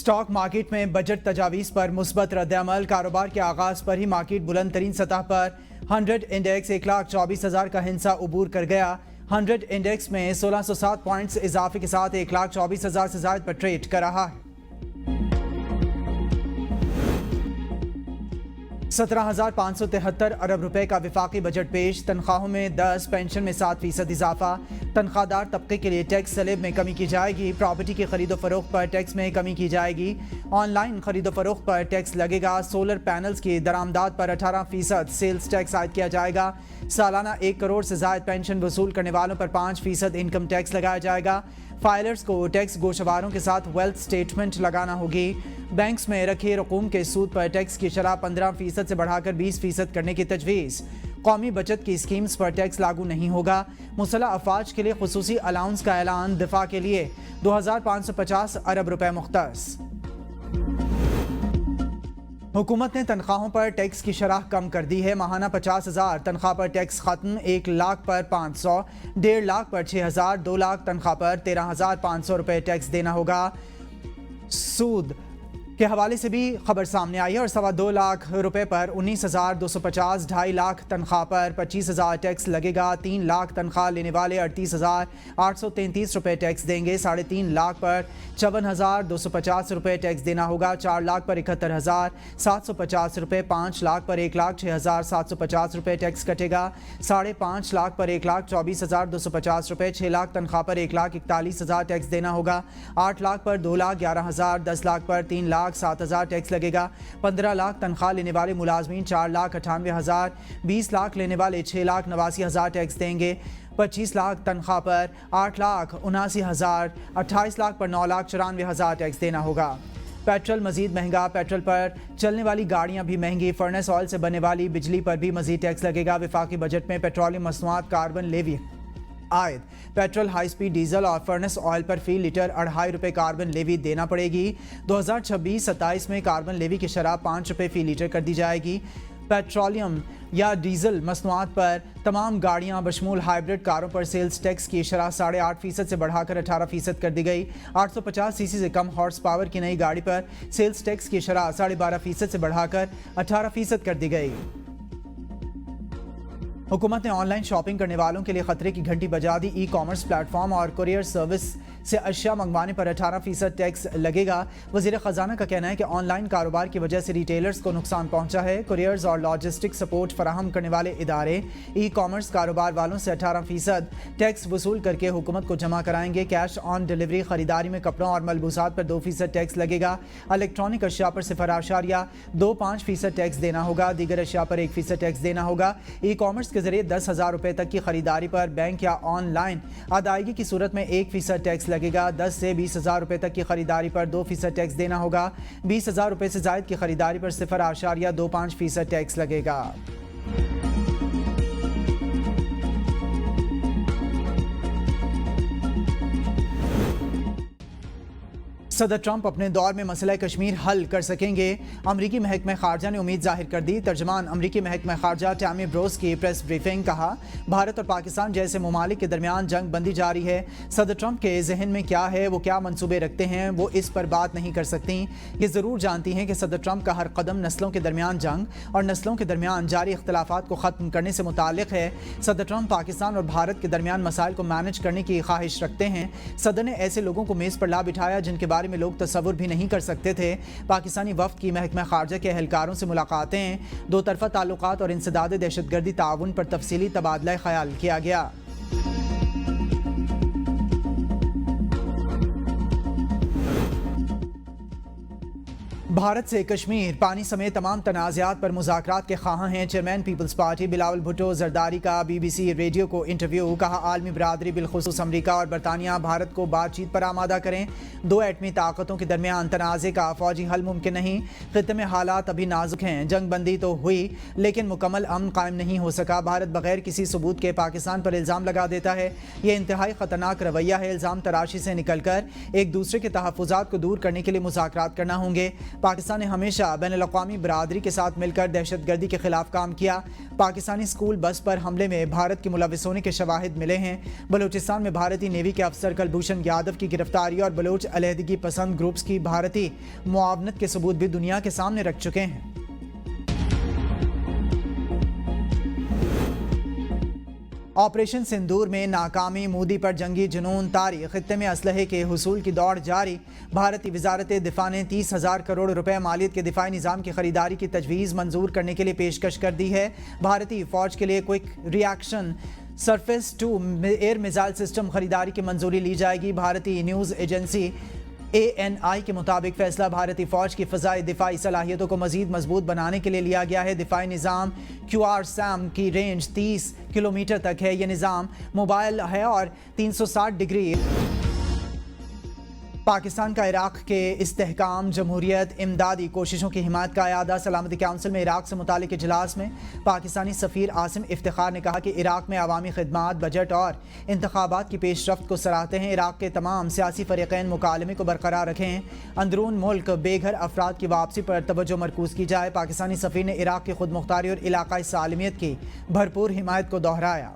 Stock market में budget तजावीज़ पर मुस्बत रद्द-ए-अमल। कारोबार के आगाज़ पर ही मार्केट बुलंद तरीन सतह पर 100 इंडेक्स 1,24,000 का हिस्सा उबूर कर गया। 100 इंडेक्स में 1607 पॉइंट्स इजाफे के साथ 1,24,000 से ज़ायद पर ट्रेड कर रहा है। 17,573 अरब रुपए का विफाकी बजट पेश। तनख्वाहों में 10, पेंशन में 7% इजाफा। तनख्वाहदार तबके के लिए टैक्स स्लैब में कमी की जाएगी। प्रॉपर्टी की खरीदो फरोख्त पर टैक्स में कमी की जाएगी। ऑनलाइन खरीदो फरोख्त पर टैक्स लगेगा। सोलर पैनल्स की दरामदात पर 18% सेल्स टैक्स आयद किया जाएगा। सालाना 1 करोड़ से ज़ायद पेंशन वसूल करने वालों पर 5% इनकम टैक्स लगाया जाएगा। फाइलर्स को टैक्स गोशवारों के साथ वेल्थ स्टेटमेंट लगाना होगी। बैंक्स में रखे रकूम के सूद पर टैक्स की शरह 15% से बढ़ाकर 20% करने की तजवीज़। कौमी बचत की स्कीम्स पर टैक्स लागू नहीं होगा। मुसल्लह अफवाज के लिए खुसूसी अलाउंस का ऐलान। दिफा के लिए 2,550 अरब रुपए मुख्तस। हुकूमत ने तनख्वाहों पर टैक्स की शरह कम कर दी है। माहाना 50,000 तनख्वाह पर टैक्स खत्म। 1 लाख पर 500, 1.5 लाख पर 6,000, 2 लाख तनख्वाह पर 13,500 रुपए टैक्स देना होगा। सूद के हवाले से भी खबर सामने आई है और 2.25 लाख रुपए पर 19,250, 2.5 लाख तनख्वाह पर 25,000 टैक्स लगेगा। 3 लाख तनख्वाह लेने वाले 38,833 रुपए टैक्स देंगे। 3.5 लाख पर 54,250 रुपए टैक्स देना होगा। 4 लाख पर 71,750 रुपए, 5 लाख पर 1,06,750 रुपए टैक्स कटेगा। 5.5 लाख पर 1,24,250 रुपए, 6 लाख तनख्वाह पर 1,41,000 टैक्स देना होगा। 8 लाख पर 2,11,000, 10 लाख पर 3,07,000 टैक्स लगेगा। 15 लाख तनख्वाह लेने वाले मुलाजमीन 4,98,000, 20 लाख लेने वाले 6,89,000 टैक्स देंगे। 25 लाख तनख्वाह पर 8,79,000, 28 लाख पर 9,94,000 टैक्स देना होगा। पेट्रोल मजीद महंगा। पेट्रोल पर चलने वाली गाड़ियां भी महंगी। फर्नेस ऑयल से बनने वाली बिजली पर भी मजीद टैक्स लगेगा। विफाकी बजट में पेट्रोलियम मसनूआत, कार्बन लेवी आयद, पेट्रोल, हाई स्पीड डीजल और फर्नेस ऑयल पर फी लीटर 2.5 रुपये कार्बन लेवी देना पड़ेगी। 2026-27 में कार्बन लेवी की शरह 5 रुपये फी लीटर कर दी जाएगी। पेट्रोलियम या डीजल मसनूआत पर तमाम गाड़ियां बशमूल हाइब्रिड कारों पर सेल्स टैक्स की शरह 8.5% से बढ़ाकर 18% कर दी गई। 850 सीसी से कम हॉर्स पावर की नई गाड़ी पर सेल्स टैक्स की शरह 12.5% से बढ़ाकर 18% कर दी गई। हुकूमत ने ऑनलाइन शॉपिंग करने वालों के लिए खतरे की घंटी बजा दी। ई कॉमर्स प्लेटफॉर्म और कुरियर सर्विस से अशिया मंगवाने पर 18% टैक्स लगेगा। वज़ीर ख़जाना का कहना है कि ऑनलाइन कारोबार की वजह से रिटेलर्स को नुकसान पहुंचा है। कुरियर्स और लॉजिस्टिक सपोर्ट फराहम करने वाले इदारे ई कॉमर्स कारोबार वालों से 18% टैक्स वसूल करके हुकूमत को जमा कराएंगे। कैश ऑन डिलीवरी खरीदारी में कपड़ों और मलबूसात पर 2% टैक्स लगेगा। इलेक्ट्रॉनिक अशिया पर 0.25% टैक्स देना होगा। दीगर अशिया पर 1% टैक्स देना होगा। ई कॉमर्स के जरिए 10,000 रुपए तक की खरीदारी पर बैंक या ऑनलाइन अदायगी की सूरत में 1% टैक्स लगेगा। 10 से 20,000 रुपए तक की खरीदारी पर 2% टैक्स देना होगा। 20,000 रुपए से ज़ायद की खरीदारी पर 0.25% टैक्स लगेगा। सदर ट्रंप अपने दौर में मसला कश्मीर हल कर सकेंगे। अमरीकी महकमा खारजा ने उम्मीद जाहिर कर दी। तर्जमान अमरीकी महकमा खारजा टैमी ब्रोस की प्रेस ब्रीफिंग। कहा, भारत और पाकिस्तान जैसे ममालिक के दरमियान जंग बंदी जारी है। सदर ट्रंप के जहन में क्या है, वो क्या मंसूबे रखते हैं, वो इस पर बात नहीं कर सकती। ये ज़रूर जानती हैं कि सदर ट्रंप का हर कदम नस्लों के दरमियान जंग और नस्लों के दरमियान जारी इख्तलाफात को ख़त्म करने से मुताल्लिक़ है। सदर ट्रंप पाकिस्तान और भारत के दरमियान मसाइल को मैनेज करने की ख्वाहिश रखते हैं। सदर ने ऐसे लोगों को मेज़ पर ला बिठाया जिनके बारे में लोग तसव्वुर भी नहीं कर सकते थे। पाकिस्तानी वफ्द की महकमा खारजा के एहलकारों से मुलाकातें, दो तरफा ताल्लुकात और इंसदाद दहशतगर्दी ताउन पर तफसीली तबादला ख्याल किया गया। भारत से कश्मीर पानी समेत तमाम तनाज़ात पर मुज़ाकरात के ख़्वाहां हैं। चेयरमैन पीपल्स पार्टी बिलावल भुट्टो ज़रदारी का BBC रेडियो को इंटरव्यू। कहा, आलमी बरादरी बिलखुसूस अमरीका और बरतानिया भारत को बातचीत पर आमादा करें। 2 एटमी ताकतों के दरमियान तनाज़े का फ़ौजी हल मुमकिन नहीं। ख़ित्ते में हालात अभी नाजुक हैं। जंग बंदी तो हुई लेकिन मुकम्मल अमन कायम नहीं हो सका। भारत बगैर किसी सबूत के पाकिस्तान पर इल्ज़ाम लगा देता है। यह इंतहाई ख़तरनाक रवैया है। इल्ज़ाम तराशी से निकल कर एक दूसरे के तहफ़्फ़ुज़ात को दूर करने के लिए मुज़ाकरात करना होंगे। پاکستان نے ہمیشہ بین الاقوامی برادری کے ساتھ مل کر دہشت گردی کے خلاف کام کیا۔ پاکستانی اسکول بس پر حملے میں بھارت کے ملوث ہونے کے شواہد ملے ہیں۔ بلوچستان میں بھارتی نیوی کے افسر کلبھوشن یادو کی گرفتاری اور بلوچ علیحدگی پسند گروپس کی بھارتی معاونت کے ثبوت بھی دنیا کے سامنے رکھ چکے ہیں۔ آپریشن سندور میں ناکامی، مودی پر جنگی جنون طاری، خطے میں اسلحے کے حصول کی دوڑ جاری۔ بھارتی وزارت دفاع نے 30,000 کروڑ روپے مالیت کے دفاعی نظام کی خریداری کی تجویز منظور کرنے کے لیے پیشکش کر دی ہے۔ بھارتی فوج کے لیے quick reaction surface to air missile system خریداری کی منظوری لی جائے گی۔ بھارتی نیوز ایجنسی ANI کے مطابق فیصلہ بھارتی فوج کی فضائی دفاعی صلاحیتوں کو مزید مضبوط بنانے کے لیے لیا گیا ہے۔ دفاعی نظام QRSAM کی رینج 30 کلومیٹر تک ہے۔ یہ نظام موبائل ہے اور 360 ڈگری پاکستان کا عراق کے استحکام، جمہوریت، امدادی کوششوں کی حمایت کا اعادہ۔ سلامتی کونسل میں عراق سے متعلق اجلاس میں پاکستانی سفیر عاصم افتخار نے کہا کہ عراق میں عوامی خدمات، بجٹ اور انتخابات کی پیش رفت کو سراہتے ہیں۔ عراق کے تمام سیاسی فریقین مکالمے کو برقرار رکھیں، اندرون ملک بے گھر افراد کی واپسی پر توجہ مرکوز کی جائے۔ پاکستانی سفیر نے عراق کی خود مختاری اور علاقائی سالمیت کی بھرپور حمایت کو دہرایا۔